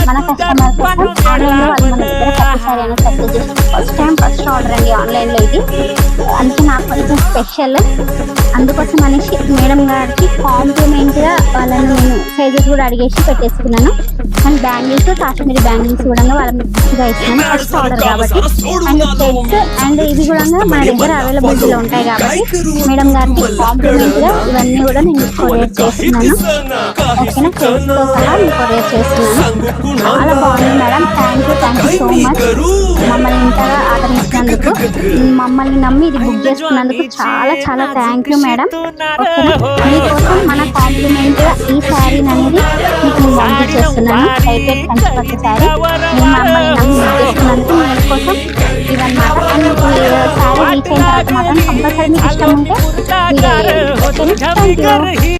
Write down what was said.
మన కస్టమర్ కోసం ఆన్లైన్ లో వాళ్ళు మన దగ్గర ప్రతిసారి అయినా సర్చ్ చేసి ఫస్ట్ ఆర్డర్ అండి ఆన్లైన్ లో ఇది. అందుకే నాకు కొంచెం స్పెషల్, అందుకోసం అనేసి మేడం గారికి కాంప్లిమెంట్ గా వాళ్ళని నేను సైజెస్ కూడా అడిగేసి పెట్టేసుకున్నాను. అండ్ బ్యాంగిల్స్, కాశ్మీరీ బ్యాంగిల్స్ కూడా వాళ్ళకి గిఫ్ట్గా ఇస్తున్నాను ఫస్ట్ ఆర్డర్ కాబట్టి. అండ్ థ్రెడ్స్ అండ్ ఇవి కూడా మన దగ్గర అవైలబిలిటీలో ఉంటాయి కాబట్టి మేడం గారికి కాంప్లిమెంట్ గా ఇవన్నీ కూడా నేను కొరియర్ చేస్తున్నాను. ఓకేనా, థ్రెడ్స్ తో సహా నేను కొరియర్ చేస్తున్నాను. చాలా బాగుంది madam, thank you so much. మమ్మల్ని ఇంతగా ఆదరించినందుకు, మమ్మల్ని నమ్మి ఇది బుక్ చేసుకున్నందుకు చాలా చాలా థ్యాంక్ యూ మేడం. ఓకేనా, మీకోసం మన కాంప్లిమెంట్ గా ఈ శారీని అనేది మీకు నేను పంపించేస్తున్నాను. హైటెక్ కంచిపట్టు శారీ మీరు మమ్మల్ని నమ్మి బుక్ చేసుకున్నందుకు మీకోసం ఇవన్నమాట. అండ్ శారీ రీచ్ అయిన తర్వాత మాత్రం కంపల్సరీ మీకు ఇష్టం ఉంటే మీరు థ్యాంక్ యూ.